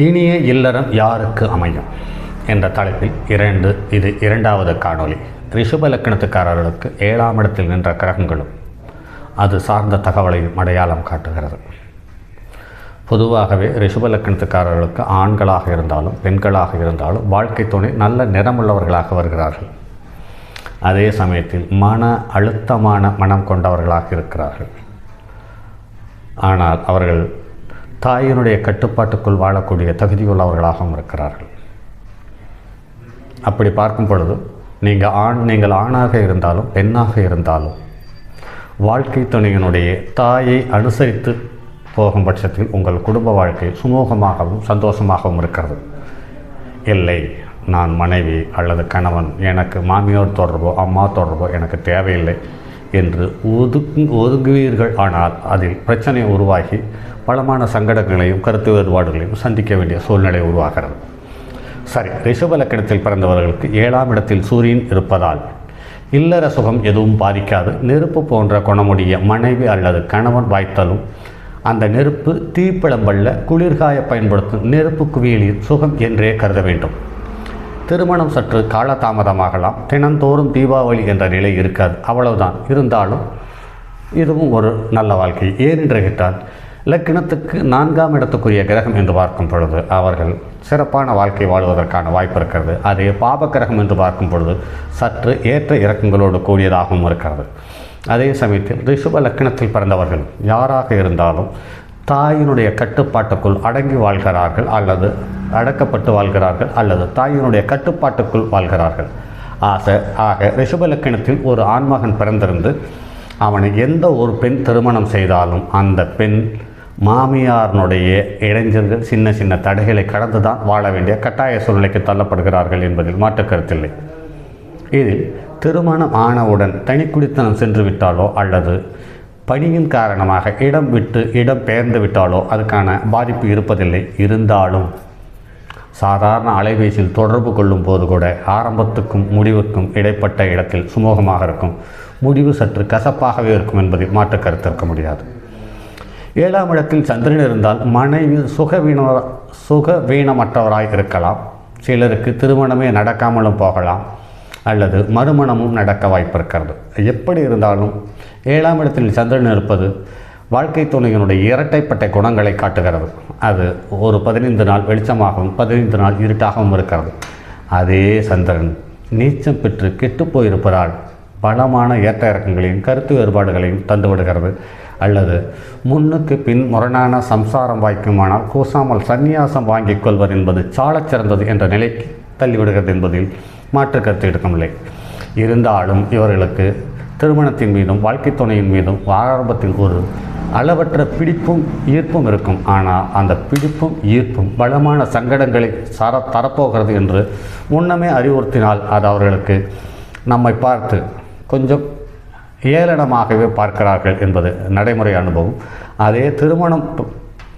இனிய இல்லறம் யாருக்கு அமையும் என்ற தலைப்பில் இது இரண்டாவது காணொளி. ரிஷப லக்கணத்துக்காரர்களுக்கு 7ஆம் இடத்தில் நின்ற கிரகங்களும் அது சார்ந்த தகவலையும் அடையாளம் காட்டுகிறது. பொதுவாகவே ரிஷப லக்கணத்துக்காரர்களுக்கு ஆண்களாக இருந்தாலும் பெண்களாக இருந்தாலும் வாழ்க்கை துணை நல்ல நிறமுள்ளவர்களாக வருகிறார்கள். அதே சமயத்தில் மன அழுத்தமான மனம் கொண்டவர்களாக இருக்கிறார்கள். ஆனால் அவர்கள் தாயினுடைய கட்டுப்பாட்டுக்குள் வாழக்கூடிய தகுதியுள்ளவர்களாகவும் இருக்கிறார்கள். அப்படி பார்க்கும் பொழுது நீங்கள் ஆணாக இருந்தாலும் பெண்ணாக இருந்தாலும் வாழ்க்கை துணையினுடைய தாயை அனுசரித்து போகும் பட்சத்தில் உங்கள் குடும்ப வாழ்க்கை சுமூகமாகவும் சந்தோஷமாகவும் இருக்கிறது. இல்லை, நான் மனைவி அல்லது கணவன், எனக்கு மாமியார் தொடர்போ அம்மா தொடர்போ எனக்கு தேவையில்லை என்று ஒதுங்குவீர்கள். ஆனால் அதில் பிரச்சனை உருவாகி பலமான சங்கடங்களையும் கருத்து வேறுபாடுகளையும் சந்திக்க வேண்டிய சூழ்நிலை உருவாகிறது. சரி, ரிஷப லக்கணத்தில் பிறந்தவர்களுக்கு 7ஆம் இடத்தில் சூரியன் இருப்பதால் இல்லற சுகம் எதுவும் பாதிக்காது. நெருப்பு போன்ற குணமுடைய மனைவி அல்லது கணவன் வாய்த்தலும் அந்த நெருப்பு தீப்பிழம்பல்ல குளிர்காய பயன்படுத்தும் நெருப்பு குவியலின் சுகம் என்றே கருத வேண்டும். திருமணம் சற்று காலதாமதமாகலாம். தினந்தோறும் தீபாவளி என்ற நிலை இருக்காது, அவ்வளவுதான். இருந்தாலும் இதுவும் ஒரு நல்ல வாழ்க்கை. ஏனென்று கேட்டால் லக்கினத்துக்கு 4ஆம் இடத்துக்குரிய கிரகம் என்று பார்க்கும் பொழுது அவர்கள் சிறப்பான வாழ்க்கை வாழ்வதற்கான வாய்ப்பு இருக்கிறது. அதே பாப கிரகம் என்று பார்க்கும் பொழுது சற்று ஏற்ற இறக்கங்களோடு கூடியதாகவும் இருக்கிறது. அதே சமயத்தில் ரிஷப லக்கினத்தில் பிறந்தவர்கள் யாராக இருந்தாலும் தாயினுடைய கட்டுப்பாட்டுக்குள் அடங்கி வாழ்கிறார்கள் அல்லது அடக்கப்பட்டு வாழ்கிறார்கள் அல்லது தாயினுடைய கட்டுப்பாட்டுக்குள் வாழ்கிறார்கள். ஆக ரிஷப லக்கினத்தில் ஒரு ஆண்மகன் பிறந்திருந்து அவனை எந்த ஒரு பெண் திருமணம் செய்தாலும் அந்த பெண் மாமியாரினுடைய இளைஞர்கள் சின்ன சின்ன தடைகளை கடந்து தான் வாழ வேண்டிய கட்டாய சூழ்நிலைக்கு தள்ளப்படுகிறார்கள் என்பதில் மாற்று கருத்தில்லை. இதில் திருமணம் ஆனவுடன் தனிக்குடித்தனம் சென்று விட்டாலோ அல்லது பணியின் காரணமாக இடம் விட்டு இடம் பெயர்ந்து விட்டாலோ அதுக்கான பாதிப்பு இருப்பதில்லை. இருந்தாலும் சாதாரண அலைபேசியில் தொடர்பு கொள்ளும் போது கூட ஆரம்பத்துக்கும் முடிவுக்கும் இடைப்பட்ட இடத்தில் சுமூகமாக இருக்கும், முடிவு சற்று கசப்பாகவே இருக்கும் என்பதில் மாற்று கருத்து இருக்க முடியாது. 7ஆம் இடத்தில் சந்திரன் இருந்தால் மனைவி சுகவீனமற்றவராய் இருக்கலாம். சிலருக்கு திருமணமே நடக்காமலும் போகலாம் அல்லது மறுமணமும் நடக்க வாய்ப்பு இருக்கிறது. எப்படி இருந்தாலும் 7ஆம் இடத்தில் சந்திரன் இருப்பது வாழ்க்கை துணையினுடைய இரட்டைப்பட்ட குணங்களை காட்டுகிறது. அது ஒரு 15 நாள் வெளிச்சமாகவும் 15 நாள் இருட்டாகவும் இருக்கிறது. அதே சந்திரன் நீச்சம் பெற்று கெட்டுப்போயிருப்பதால் பலமான ஏற்ற இறக்கங்களையும் கருத்து வேறுபாடுகளையும் தந்துவிடுகிறது. அல்லது முன்னுக்கு பின் முரணான சம்சாரம் வாய்க்குமானால் கூசாமல் சந்நியாசம் வாங்கிக் கொள்வது என்பது சாலச் சிறந்தது என்ற நிலைக்கு தள்ளிவிடுகிறது என்பதில் மாற்று கருத்து எடுக்கவில்லை. இருந்தாலும் இவர்களுக்கு திருமணத்தின் மீதும் வாழ்க்கை துணையின் மீதும் ஆரம்பத்தில் ஒரு அளவற்ற பிடிப்பும் ஈர்ப்பும் இருக்கும். ஆனால் அந்த பிடிப்பும் ஈர்ப்பும் பலமான சங்கடங்களை தரப்போகிறது என்று முன்னமே அறிவுறுத்தினால் அது அவர்களுக்கு நம்மை பார்த்து கொஞ்சம் ஏளனமாகவே பார்க்கிறார்கள் என்பது நடைமுறை அனுபவம். அதே திருமணம்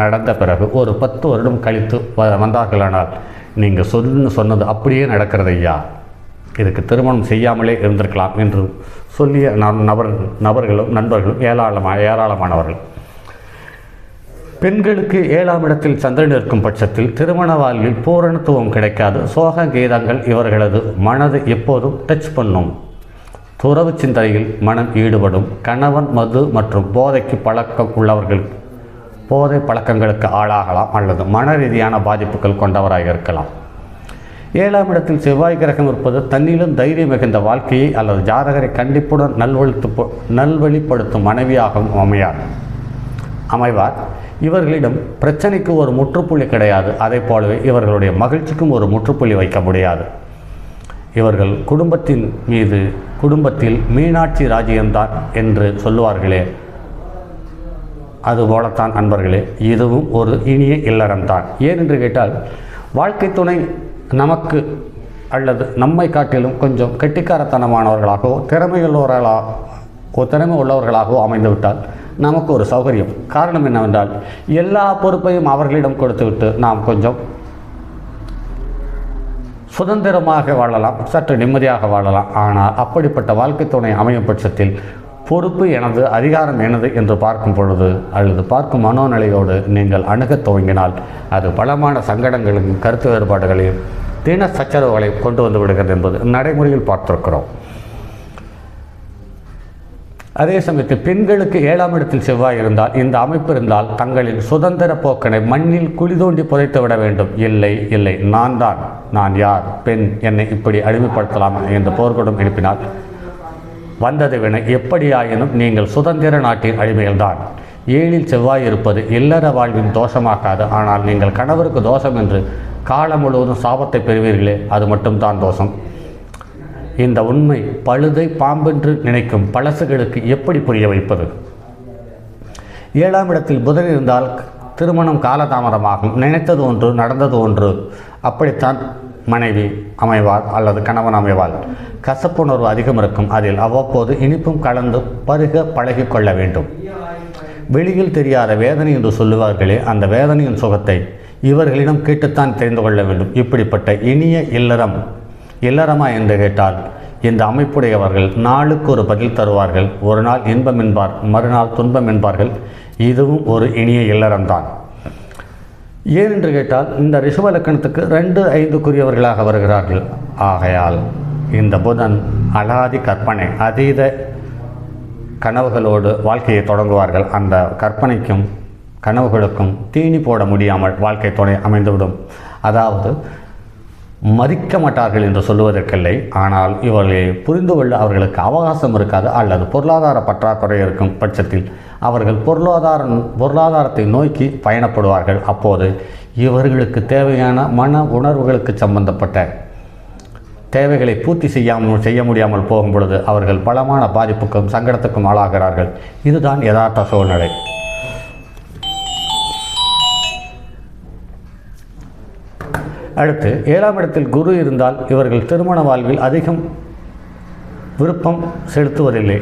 நடந்த பிறகு ஒரு 10 வருடம் கழித்து வந்தார்களானால் நீங்கள் சொன்னது அப்படியே நடக்கிறது ஐயா, இதுக்கு திருமணம் செய்யாமலே இருந்திருக்கலாம் என்று சொல்லிய நபர்களும் நண்பர்களும் ஏராளமானவர்கள். பெண்களுக்கு 7ஆம் இடத்தில் சந்திரன் இருக்கும் பட்சத்தில் திருமண வாழ்வில் பூரணத்துவம் கிடைக்காது. சோக கீதங்கள் இவர்களது மனதை எப்போதும் டச் பண்ணும். துறவு சிந்தனையில் மனம் ஈடுபடும். கணவன் மது மற்றும் போதைக்கு பழக்கம் உள்ளவர்கள் போதை பழக்கங்களுக்கு ஆளாகலாம் அல்லது மன ரீதியான பாதிப்புகள் கொண்டவராக இருக்கலாம். 7ஆம் இடத்தில் செவ்வாய் கிரகம் இருப்பது தன்னிலும் தைரியம் மிகுந்த வாழ்க்கையை அல்லது ஜாதகரை கண்டிப்புடன் நல்வழிப்படுத்தும் மனைவியாகவும் அமைவார். இவர்களிடம் பிரச்சனைக்கு ஒரு முற்றுப்புள்ளி கிடையாது. அதை போலவே இவர்களுடைய மகிழ்ச்சிக்கும் ஒரு முற்றுப்புள்ளி வைக்க முடியாது. இவர்கள் குடும்பத்தில் மீனாட்சி ராஜ்யம்தான் என்று சொல்லுவார்களே, அதுபோலத்தான் அன்பர்களே, இதுவும் ஒரு இனிய இல்லறம்தான். ஏனென்று கேட்டால் வாழ்க்கை துணை நமக்கு அல்லது நம்மை காட்டிலும் கொஞ்சம் கெட்டிக்காரத்தனமானவர்களாகவோ திறமை உள்ளவர்களாகவோ அமைந்துவிட்டால் நமக்கு ஒரு சௌகரியம். காரணம் என்னவென்றால் எல்லா பொறுப்பையும் அவர்களிடம் கொடுத்துவிட்டு நாம் கொஞ்சம் சுதந்திரமாக வாழலாம், சற்று நிம்மதியாக வாழலாம். ஆனால் அப்படிப்பட்ட வாழ்க்கை துணை அமையும் பட்சத்தில் பொறுப்பு எனது, அதிகாரம் எனது என்று பார்க்கும் பொழுது அல்லது பார்க்கும் மனோநிலையோடு நீங்கள் அணுகத் துவங்கினால் அது பலமான சங்கடங்களையும் கருத்து வேறுபாடுகளையும் தின சச்சரவுகளை கொண்டு வந்து விடுகிறது என்பது நடைமுறையில் பார்த்திருக்கிறோம். அதே சமயத்தில் பெண்களுக்கு 7ஆம் இடத்தில் செவ்வாய் இருந்தால், இந்த அமைப்பு இருந்தால் தங்களின் சுதந்திர போக்கனை மண்ணில் குழி தோண்டி புதைத்து விட வேண்டும். இல்லை இல்லை, நான் யார், பெண், என்னை இப்படி அடிமைப்படுத்தலாம் என்று போர்க்குடம் எழுப்பினால் வந்தது வினை. எப்படியாயினும் நீங்கள் சுதந்திர நாட்டின் அடிமைகள்தான். 7இல் செவ்வாய் இருப்பது இல்லற வாழ்வின் தோஷமாக்காது. ஆனால் நீங்கள் கணவருக்கு தோஷம் என்று காலம் முழுவதும் சாபத்தை பெறுவீர்களே, அது மட்டும்தான் தோஷம். இந்த உண்மை பழுதை பாம்பென்று நினைக்கும் பழசுகளுக்கு எப்படி புரிய வைப்பது? 7ஆம் இடத்தில் புதன் இருந்தால் திருமணம் காலதாமதமாகும். நினைத்தது ஒன்று, நடந்தது ஒன்று. அப்படித்தான் மனைவி அமைவாள் அல்லது கணவன் அமைவாள். கசப்புணர்வு அதிகம் இருக்கும். அதில் அவ்வப்போது இனிப்பும் கலந்து பருக பழகி கொள்ள வேண்டும். வெளியில் தெரியாத வேதனை என்று சொல்லுவார்களே, அந்த வேதனையின் சுகத்தை இவர்களிடம் கேட்டுத்தான் தெரிந்து கொள்ள வேண்டும். இப்படிப்பட்ட இனிய இல்லறமா என்று கேட்டால் இந்த அமைப்புடையவர்கள் நாளுக்கு ஒரு பதில் தருவார்கள். ஒரு நாள் இன்பம் என்பார், மறுநாள் துன்பம் என்பார்கள். இதுவும் ஒரு இனிய இல்லறம்தான். ஏன் என்று கேட்டால் இந்த ரிஷப லக்கணத்துக்கு 2, 5க்குரியவர்களாக வருகிறார்கள். ஆகையால் இந்த புதன் அலாதி கற்பனை, அதீத கனவுகளோடு வாழ்க்கையை தொடங்குவார்கள். அந்த கற்பனைக்கும் கனவுகளுக்கும் தீனி போட முடியாமல் வாழ்க்கை துணை அமைந்துவிடும். அதாவது மதிக்க மாட்டார்கள் என்று சொல்லுவதற்கில்லை, ஆனால் இவர்களை புரிந்து கொள்ள அவர்களுக்கு அவகாசம் இருக்காது. அல்லது பொருளாதார பற்றாக்குறை இருக்கும் பட்சத்தில் அவர்கள் பொருளாதாரத்தை நோக்கி பயணப்படுவார்கள். அப்போது இவர்களுக்கு தேவையான மன உணர்வுகளுக்கு சம்பந்தப்பட்ட தேவைகளை பூர்த்தி செய்ய முடியாமல் போகும் பொழுது அவர்கள் பலமான பாதிப்புக்கும் சங்கடத்துக்கும் ஆளாகிறார்கள். இதுதான் யதார்த்த சூழ்நிலை. அடுத்து 7ஆம் இடத்தில் குரு இருந்தால் இவர்கள் திருமண வாழ்வில் அதிகம் விருப்பம் செலுத்துவதில்லை.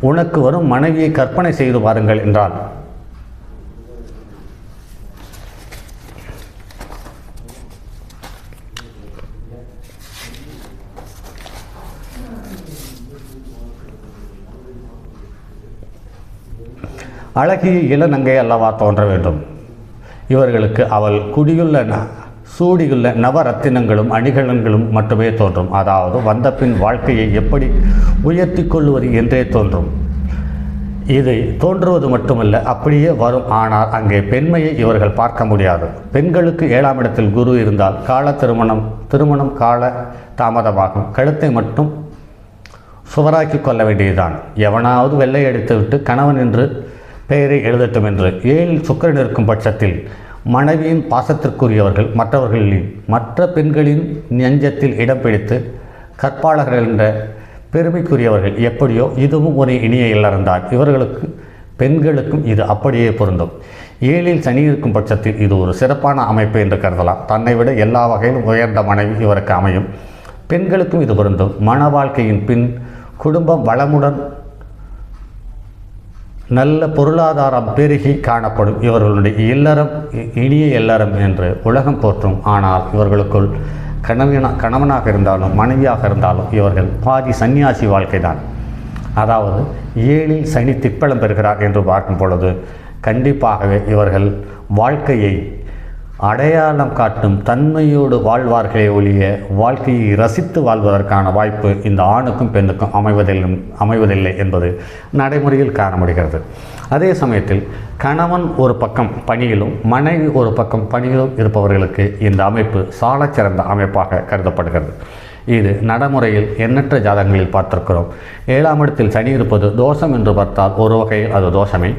உனக்கு வரும் மனைவியை கற்பனை செய்து பாருங்கள் என்றால் அழகிய இளநங்கை அல்லவா தோன்ற வேண்டும். இவர்களுக்கு அவள் சூடியுள்ள நவரத்தினங்களும் அணிகலன்களும் மட்டுமே தோன்றும். அதாவது வந்த பின் வாழ்க்கையை எப்படி உயர்த்தி கொள்வது என்றே தோன்றும். இது தோன்றுவது மட்டுமல்ல, அப்படியே வரும். ஆனால் அங்கே பெண்மையை இவர்கள் பார்க்க முடியாது. பெண்களுக்கு 7ஆம் இடத்தில் குரு இருந்தால் திருமணம் கால தாமதமாகும். கழுத்தை மட்டும் சுவராக்கி கொள்ள வேண்டியதுதான். எவனாவது வெள்ளை அடித்துவிட்டு கணவன் என்று பெயரை எழுதட்டும் என்று 7இல் சுக்கிரன் இருக்கும் பட்சத்தில் மனைவியின் பாசத்திற்குரியவர்கள் மற்ற பெண்களின் நெஞ்சத்தில் இடம் பிடித்து கற்பாளர்கள் என்ற பெருமைக்குரியவர்கள். எப்படியோ இதுவும் ஒரு இனிய இல்லறந்தான். இவர்களுக்கு பெண்களுக்கும் இது அப்படியே பொருந்தும். 7இல் சனி இருக்கும் பட்சத்தில் இது ஒரு சிறப்பான அமைப்பு என்று கருதலாம். தன்னை விட எல்லா வகையிலும் உயர்ந்த மனைவி இவருக்கு அமையும். பெண்களுக்கும் இது பொருந்தும். மன வாழ்க்கையின் பின் குடும்பம் வளமுடன் நல்ல பொருளாதாரம் பெருகி காணப்படும். இவர்களுடைய இல்லறம் இனிய இல்லறம் என்று உலகம் போற்றும். ஆனால் இவர்களுக்குள் கணவனாக இருந்தாலும் மனைவியாக இருந்தாலும் இவர்கள் பாதி சன்னியாசி வாழ்க்கை தான். அதாவது 7இல் சனி திப்பலம் பெறுகிறார் என்று பார்க்கும் பொழுது கண்டிப்பாகவே இவர்கள் வாழ்க்கையை அடையாளம் காட்டும் தன்மையோடு வாழ்வார்களே ஒழிய வாழ்க்கையை ரசித்து வாழ்வதற்கான வாய்ப்பு இந்த ஆணுக்கும் பெண்ணுக்கும் அமைவதில்லை என்பது நடைமுறையில் காண முடிகிறது. அதே சமயத்தில் கணவன் ஒரு பக்கம் பணியிலும் மனைவி ஒரு பக்கம் பணியிலும் இருப்பவர்களுக்கு இந்த அமைப்பு சாலச்சிறந்த அமைப்பாக கருதப்படுகிறது. இது நடைமுறையில் எண்ணற்ற ஜாதகங்களில் பார்த்திருக்கிறோம். 7ஆம் இடத்தில் சனி இருப்பது தோஷம் என்று பார்த்தால் ஒரு வகையில் அது தோஷமே.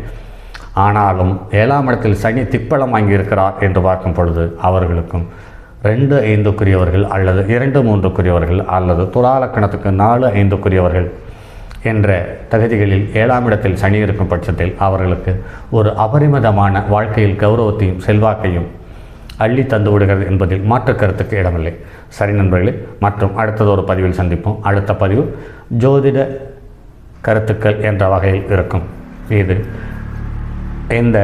ஆனாலும் 7ஆம் இடத்தில் சனி திப்பலம் வாங்கியிருக்கிறார் என்று பார்க்கும் பொழுது அவர்களுக்கும் 2, 5க்குரியவர்கள் அல்லது 2, 3க்குரியவர்கள் அல்லது துலாலக்கணத்துக்கு 4, 5க்குரியவர்கள் என்ற தகுதிகளில் 7ஆம் இடத்தில் சனி இருக்கும் பட்சத்தில் அவர்களுக்கு ஒரு அபரிமிதமான வாழ்க்கையில் கௌரவத்தையும் செல்வாக்கையும் அள்ளி தந்து விடுகிறது என்பதில் மாற்று கருத்துக்கு இடமில்லை. சரி நண்பர்களே, மற்றும் அடுத்தது ஒரு பதிவில் சந்திப்போம். அடுத்த பதிவு ஜோதிட கருத்துக்கள் என்ற வகையில் இருக்கும். இது இந்த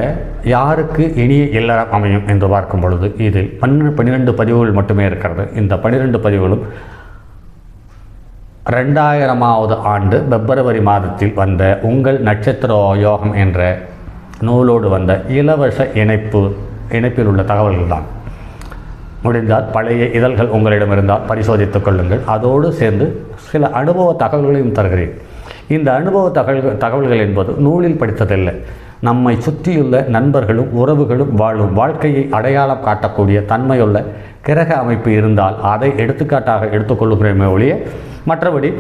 யாருக்கு இனிய இல்லறம் அமையும் என்று பார்க்கும் பொழுது இதில் 12 பதிவுகள் மட்டுமே இருக்கிறது. இந்த 12 பதிவுகளும் 2000ஆவது ஆண்டு பிப்ரவரி மாதத்தில் வந்த உங்கள் நட்சத்திர யோகம் என்ற நூலோடு வந்த இலவச இணைப்பில் உள்ள தகவல்கள் தான். முடிந்தால் பழைய இதழ்கள் உங்களிடம் இருந்தால் பரிசோதித்துக் கொள்ளுங்கள். அதோடு சேர்ந்து சில அனுபவ தகவல்களையும் தருகிறேன். இந்த அனுபவ தகவல்கள் என்பது நூலில் படித்ததில்லை. நம்மை சுற்றியுள்ள நண்பர்களும் உறவுகளும் வாழும் வாழ்க்கையை அடையாளம் காட்டக்கூடிய தன்மையுள்ள கிரக அமைப்பு இருந்தால் அதை எடுத்துக்காட்டாக எடுத்துக்கொள்ளுகிறோமே ஒழிய மற்றபடி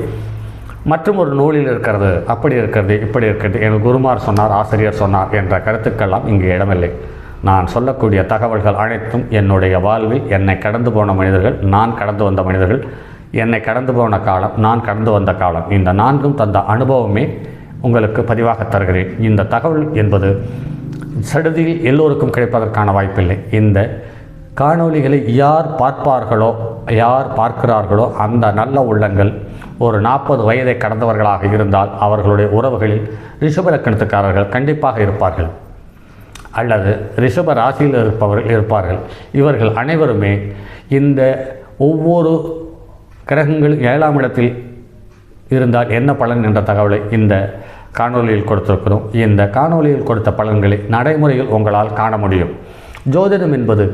மற்றும் ஒரு நூலில் இருக்கிறது, அப்படி இருக்கிறது, இப்படி இருக்கிறது, என் குருமார் சொன்னார், ஆசிரியர் சொன்னார் என்ற கருத்துக்கெல்லாம் இங்கு இடமில்லை. நான் சொல்லக்கூடிய தகவல்கள் அனைத்தும் என்னுடைய வாழ்வில் என்னை கடந்து போன மனிதர்கள், நான் கடந்து வந்த மனிதர்கள், என்னை கடந்து போன காலம், நான் கடந்து வந்த காலம், இந்த நான்கும் தந்த அனுபவமே உங்களுக்கு பதிவாக தருகிறேன். இந்த தகவல் என்பது சடுதியில் எல்லோருக்கும் கிடைப்பதற்கான வாய்ப்பில்லை. இந்த காணொளிகளை யார் பார்க்கிறார்களோ அந்த நல்ல உள்ளங்கள் ஒரு 40 வயதை கடந்தவர்களாக இருந்தால் அவர்களுடைய உறவுகளில் ரிஷப லக்கணத்துக்காரர்கள் கண்டிப்பாக இருப்பார்கள், அல்லது ரிஷப ராசியில் இருப்பார்கள். இவர்கள் அனைவருமே இந்த ஒவ்வொரு கிரகங்கள் 7ஆம் இடத்தில் இருந்தால் என்ன பலன் என்ற தகவலை இந்த காணொலியில் கொடுத்திருக்கிறோம். இந்த காணொலியில் கொடுத்த பலன்களை நடைமுறையில் உங்களால் காண முடியும். ஜோதிடம் என்பது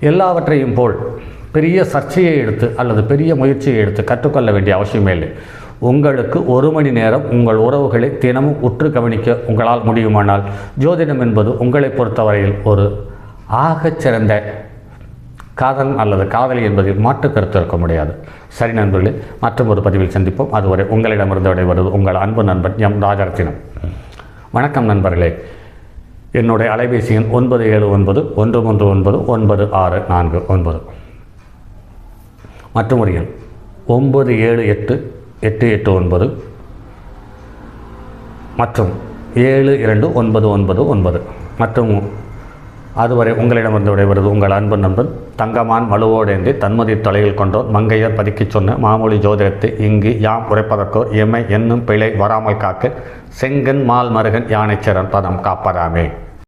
எல்லாவற்றையும் போல் பெரிய சர்ச்சையை எடுத்து அல்லது பெரிய முயற்சியை எடுத்து கற்றுக்கொள்ள வேண்டிய அவசியமே இல்லை. உங்களுக்கு 1 மணி நேரம் உங்கள் உறவுகளை தினமும் உற்று கவனிக்க உங்களால் முடியுமானால் ஜோதிடம் என்பது உங்களை பொறுத்தவரையில் ஒரு ஆகச்சிறந்த காதல் அல்லது காதலி என்பதில் மாற்று கருத்து இருக்க முடியாது. சரி நண்பர்களே, மற்றும் ஒரு பதிவில் சந்திப்போம். அதுவரை உங்களிடமிருந்து விடைபெறுவது உங்கள் அன்பு நண்பன் எம் ராஜரத்தினம். வணக்கம் நண்பர்களே. என்னுடைய அலைபேசி எண் 9791399649 மற்றும் ஒரு எண் 978889 மற்றும் 729999 மற்றும் அதுவரை உங்களிடமிருந்து விடைபெறுவது உங்கள் அன்பு நண்பன் தங்கமான் மழுவோடேந்தி தன்மதி தலையில் கொண்டோர் மங்கையர் பதுக்கிச் சொன்ன மாமொழி ஜோதிடத்தை இங்கு யாம் உரைப்பதற்கோர் எம்மை என்னும் பிழை வராமல் காக்க செங்கன் மால் மருகன் யானைச்சரன் பதம் காப்பதாமே.